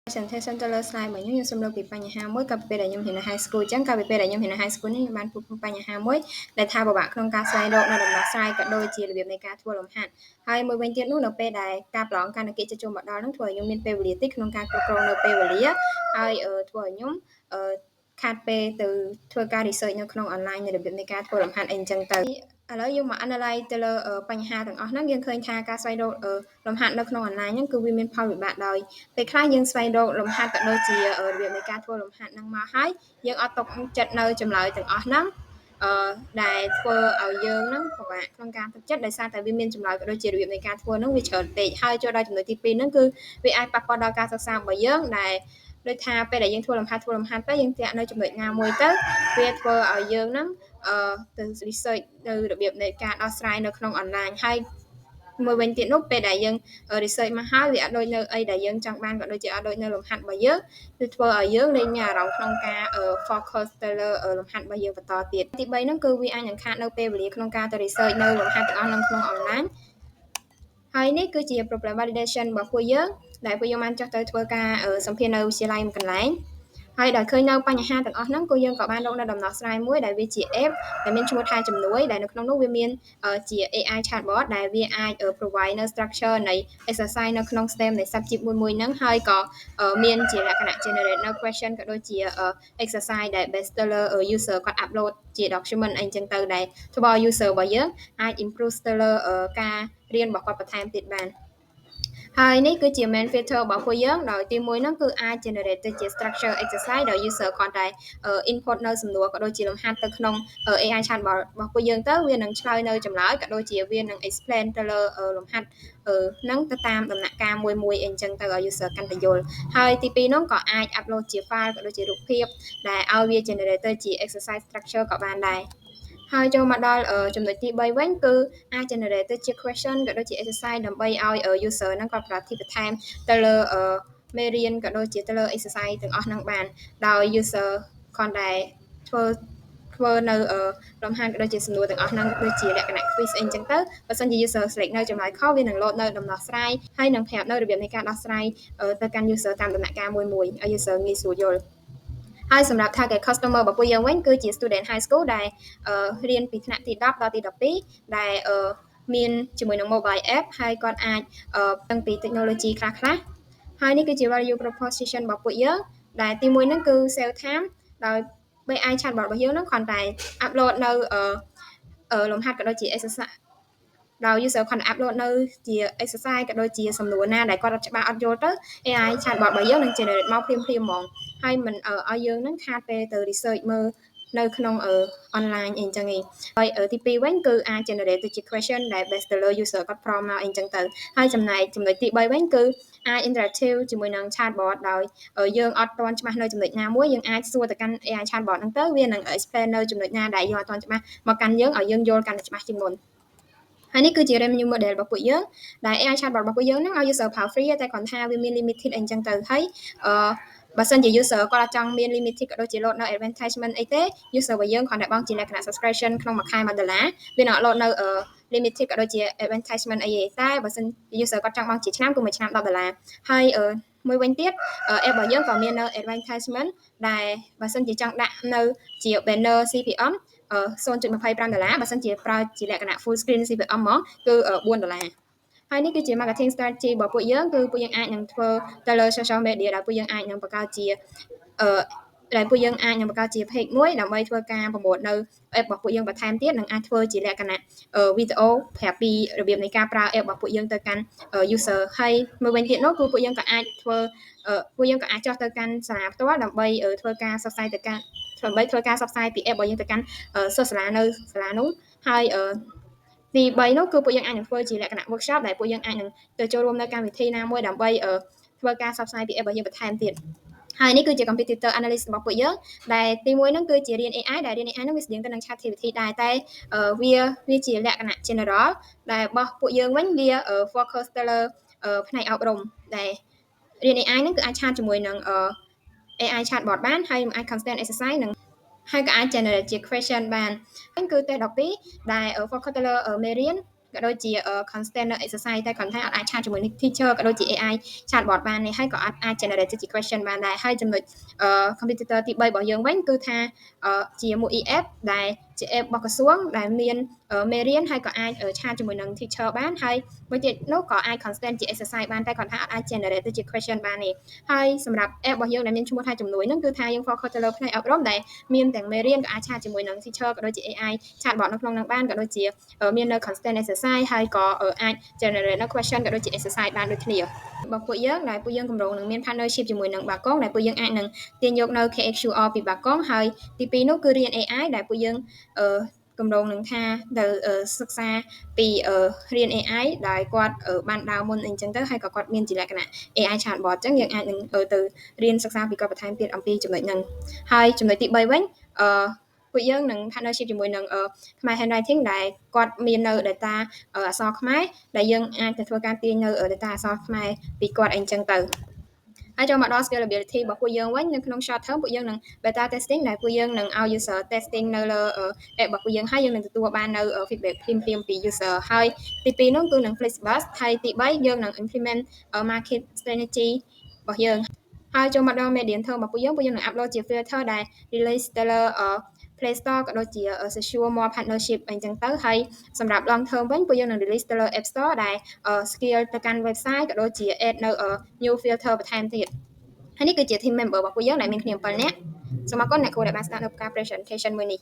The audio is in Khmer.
presentation ទៅលើ slide របស់ខ្ញុំសូមលើកពីបញ្ហាមួយកាលពីពេលដែលខ្ញុំរៀននៅ high school អញ្ចឹងកាលពីពេលដែលខ្ញុំរៀននៅ high school នេះខ្ញុំបានជួបបញ្ហាមួយដែលថាពិបាកក្នុងការស្វែងរកនៅដំណោះស្រាយក៏ដូចជារបៀបនៃការធ្វើលំហាត់ហើយមួយវិញទៀតនោះនៅពេលដែលការប្រឡងការណកិច្ចចូលមកដល់នោះធ្វើឲ្យខ្ញុំមានពេលវេលាតិចក្នុងការគ្រប់គ្រងនៅពេលវេលាហើយធ្វើឲ្យខ្ញុំខាត់ពេលទៅធ្វើការ research នៅក្នុង online នៃរបៀបនៃការធ្វើលំហាត់អីអញ្ចឹងទៅឥឡូវយើងមក analyze ទៅលើបញ្ហាទាំងអស់ហ្នឹងយើងឃើញថាការស្វែងរកលំហាត់នៅក្នុង online ហ្នឹងគឺវាមានផលវិបាកដោយពេលខ្លះយើងស្វែងរកលំហាត់ក៏ដូចជារបៀបនៃការធ្វើលំហាត់ហ្នឹងមកហើយយើងអត់ទុកចិត្តនៅចម្លើយទាំងអស់ហ្នឹងដែលធ្វើឲ្យយើងហ្នឹងពិបាកក្នុងការទុកចិត្តដោយសារតែវាមានចម្លើយក៏ដូចជារបៀបនៃការធ្វើហ្នឹងវាច្រើនពេកហើយចូលដល់ចំណុចទី2ហ្នឹងគឺវាអាចប៉ះពាល់ដល់ការសិក្សារបស់យើងដែលដូចថាពេលដែលយើងធ្វើលំហាត់ទៅយើងធាក់នៅចំណុចណាមួយទៅវាធ្វើឲ្យយើងហ្នឹងទៅ research នៅរបៀបនៃការដោះស្រាយនៅក្នុង online ហើយមួយវិញទៀតនោះពេលដែលយើង research មកហើយវាអត់ដូចនៅអីដែលយើងចង់បានក៏ដូចជាអត់ដូចនៅលំហាត់របស់យើងគឺធ្វើឲ្យយើងលែងមានអារម្មណ៍ក្នុងការ focus ទៅលើលំហាត់របស់យើងបន្តទៀតទី3ហ្នឹងគឺវាអាចនឹងខាតនៅពេលវេលាក្នុងការទៅ research នៅលំហាត់ទាំងអស់នៅក្នុង online ហើយនេះគឺជា problem validation របស់ពួកយើងដែលពួកយើងបានចុះទៅធ្វើការសម្ភាសន៍នៅវិទ្យាល័យកន្លែងហើយដោយឃើញនៅបញ្ហាទាំងអស់ហ្នឹងគឺយើងក៏បានរកនៅដំណោះស្រាយមួយដែលវាជា app ដែលមានឈ្មោះថាជំនួយដែលនៅក្នុងនោះវាមានជា AI chatbot ដែលវាអាច provide នៅ structure នៃ exercise នៅក្នុង STEM នៃ subject មួយហ្នឹងហើយក៏មានជាលក្ខណៈ generate នៅ question ក៏ដូចជា exercise ដែល based ទៅលើ user គាត់ upload ជា document អីចឹងទៅដែលធ្វើឲ្យ user របស់យើងអាច improve ទៅលើការរៀនរបស់គាត់បន្ថែមទៀតបានហើយនេះគឺជា main feature របស់ពួកយើងដោយទី1ហ្នឹងគឺអាច generate ទៅជា structure exercise ដោយ user គាត់តែ input នៅសំណួរក៏ដូចជាលំហាត់ទៅក្នុង AI chatbot របស់ពួកយើងទៅវានឹងឆ្លើយនៅចម្លើយក៏ដូចជាវានឹង explain ទៅលើលំហាត់ហ្នឹងទៅតាមដំណាក់កាលមួយអីចឹងទៅឲ្យ user កាន់តែយល់ហើយទី2ហ្នឹងក៏អាច upload ជា file ក៏ដូចជារូបភាពដែលឲ្យវា generate ទៅជា exercise structure ក៏បានដែរហើយចូលមកដល់ចំណុចទី3វិញគឺអាច generate ទៅជា question ក៏ដូចជា exercise ដើម្បីឲ្យ user ហ្នឹងគាត់ប្រតិបត្តិបន្ថែមទៅលើមេរៀនក៏ដូចជាទៅលើ exercise ទាំងអស់ហ្នឹងបានដោយ user គាត់ដែលធ្វើនៅលំហាត់ក៏ដូចជាសំណួរទាំងអស់ហ្នឹងដូចជាលក្ខណៈ quiz អីចឹងទៅបើសិនជា user select នៅចម្លើយខុសវានឹង load នៅដំណោះស្រាយហើយនឹងប្រាប់នៅរបៀបនៃការដោះស្រាយទៅកាន់ user តាមដំណាក់កាលមួយឲ្យ user ងាយស្រួលយល់ហើយសម្រាប់ target customer របស់ពួកយើងវិញគឺជា student high school ដែលរៀនពីថ្នាក់ទី10ដល់ទី12ដែលមានជាមួយនឹង mobile app ហើយគាត់អាចដឹងពី technology ខ្លះៗហើយនេះគឺជា value proposition របស់ពួកយើងដែលទី1ហ្នឹងគឺ save time ដោយ AI chatbot របស់យើងហ្នឹងគ្រាន់តែ upload នៅលំហាត់ក៏ដូចជា exercise ដោយ user គាត់ upload នៅជា exercise ក៏ដូចជាសំណួរណាដែលគាត់អត់ច្បាស់អត់យល់ទៅ AI chatbot របស់យើងនឹង generate មកភ្លាមៗហ្មងហើយមិនឲ្យយើងនឹងខាតពេលទៅ research មើលនៅក្នុងonline អីចឹងឯងហើយទី2វិញគឺអាច generate ទៅជា question ដែល based ទៅលើ user គាត់ prompt មកអីចឹងទៅហើយចំណែកចំណុចទី3វិញគឺអាច interactive ជាមួយនឹង chatbot ដោយយើងអត់ទាន់ច្បាស់នៅចំណុចណាមួយយើងអាចសួរទៅកាន់ AI chatbot ហ្នឹងទៅវានឹង explain នៅចំណុចណាដែលយើងអត់ទាន់ច្បាស់មកកាន់យើងឲ្យយើងយល់កាន់តែច្បាស់ជាងមុនហើយនេះគឺជា revenue model របស់ពួកយើងដែល AI chatbot របស់ពួកយើងហ្នឹងឲ្យ user ប្រើ free តែគ្រាន់ថាវាមាន limited អីចឹងទៅហើយបើសិនជា user គាត់អត់ចង់មាន limited ក៏ដូចជា load នៅ advertisement អីទេ user របស់យើងគ្រាន់តែបង់ជាលក្ខណៈ subscription ក្នុងមួយខែ$1វានឹងអត់ load នៅ limited ក៏ដូចជា advertisement អីទេតែបើសិន user គាត់ចង់បង់ជាឆ្នាំគឺមួយឆ្នាំ$10ហើយមួយវិញទៀត app របស់យើងក៏មាននៅ advertisement ដែលបើសិនជាចង់ដាក់នៅជា banner CPM $0.25 បើសិនជាប្រើជាលក្ខណៈ full screen CPM ហ្មងគឺ$4ហើយនេះគឺជា marketing strategy របស់ពួកយើងគឺពួកយើងអាចនឹងធ្វើទៅលើ social media ដែលពួកយើងអាចនឹងបង្កើតជាដែលពួកយើងអាចនឹងបង្កើតជា page មួយដើម្បីធ្វើការប្រមូលនៅ app របស់ពួកយើងបន្ថែមទៀតនិងអាចធ្វើជាលក្ខណៈវីដេអូប្រាប់ពីរបៀបនៃការប្រើ app របស់ពួកយើងទៅកាន់ user ហើយមួយវិញទៀតនោះគឺពួកយើងក៏អាចធ្វើពួកយើងក៏អាចចុះទៅកាន់សាលាផ្ទាល់ដើម្បីធ្វើការផ្សព្វផ្សាយទៅកាន់ដើម្បីធ្វើការផ្សព្វផ្សាយពី app របស់យើងទៅកាន់សិស្សសាលានៅសាលានោះហើយទី3នោះគឺពួកយើងអាចនឹងធ្វើជាលក្ខណៈ workshop ដែលពួកយើងអាចនឹងទៅចូលរួមនៅកម្មវិធីណាមួយដើម្បីធ្វើការផ្សព្វផ្សាយពី app របស់យើងបន្ថែមទៀតហើយនេះគឺជា competitor analyst របស់ពួកយើងដែលទី1ហ្នឹងគឺជារៀន AI ដែលរៀន AI ហ្នឹងវាស្តៀងទៅនឹង ChatGPT ដែរតែវាជាលក្ខណៈ general ដែលរបស់ពួកយើងវិញវា focus ទៅលើផ្នែកអប់រំដែលរៀន AI ហ្នឹងគឺអាចឆាតជាមួយនឹងAI chatbot បានហើយអាច constant exercise និងហើយក៏អាច generate ជា question បានវិញគឺតេស្ត12ដែល focus ទៅលើមេរៀន ក៏ដូចជា constant exercise តែគ្រាន់តែអត់អាចឆាតជាមួយនឹង teacher ក៏ដូចជា AI chatbot បានទេហើយក៏អាច generate ជា question បានដែរហើយចំណុចcompetitor ទី3របស់យើងវិញគឺថាជាមួយ EF ដែលជា app របស់ក្រសួងដែលមានមេរៀនហើយក៏អាចឆាតជាមួយនឹង teacher បានហើយមួយទៀតនោះក៏អាច constant ជា exercise បានតែគ្រាន់តែអត់អាច generate ទៅជា question បានទេហើយសម្រាប់ app របស់យើងដែលមានឈ្មោះថាជំនួយហ្នឹងគឺថាយើង focus ទៅលើផ្នែកអប់រំដែលមានទាំងមេរៀនក៏អាចឆាតជាមួយនឹង teacher ក៏ដូចជា AI chatbot នៅក្នុងហ្នឹងបានក៏ដូចជាមាននៅ constant exercise ហើយក៏អាច generate នៅ question ក៏ដូចជា exercise បានដូចគ្នារបស់ពួកយើងដែលពួកយើងកម្រងនឹងមាន partnership ជាមួយនឹងបាកុងដែលពួកយើងអាចនឹងទាញយកនៅ KHQR ពីបាកុងហើយទី2នោះគឺរៀន AI ដែលពួកយើងកម្រងនឹងថាទៅសិក្សាពីរៀន AI ដែលគាត់បានដើរមុនអីចឹងទៅហើយក៏គាត់មានជាលក្ខណៈ AI chatbot ចឹងយើងអាចនឹងទៅរៀនសិក្សាពីគាត់បន្ថែមទៀតអំពីចំណុចហ្នឹងហើយចំណុចទី3វិញពួកយើងនឹង partnership ជាមួយនឹងខ្មែរ handwriting ដែលគាត់មាននៅ data អក្សរខ្មែរដែលយើងអាចទៅធ្វើការទាញនៅ data អក្សរខ្មែរពីគាត់អីចឹងទៅហើយចូលមកដល់ scalability របស់ពួកយើងវិញនៅក្នុង short term ពួកយើងនឹង beta testing ដែលពួកយើងនឹងឲ្យ user testing នៅលើ app របស់ពួកយើងហើយយើងនឹងទទួលបាននៅ feedback ភ្លាមៗពី user ហើយទី2នោះគឺនឹង Flexbus ហើយទី3យើងនឹង implement market strategy របស់យើងហើយចូលមកដល់ medium term របស់ពួកយើងនឹង upload ជា filter ដែល release ទៅលើ Play Store ក៏ដូចជា secure more partnership អីចឹងទៅហើយសម្រាប់ long term វិញពួកយើងនឹង release ទៅលើ App Store ដែល scale ទៅកាន់ website ក៏ដូចជា add នៅ new filter បន្ថែមទៀតហើយនេះគឺជា team member របស់ពួកយើងដែលមានគ្នា7នាក់សូមអរគុណអ្នកគ្រូដែលបានស្ដាប់នៅការ presentation មួយនេះ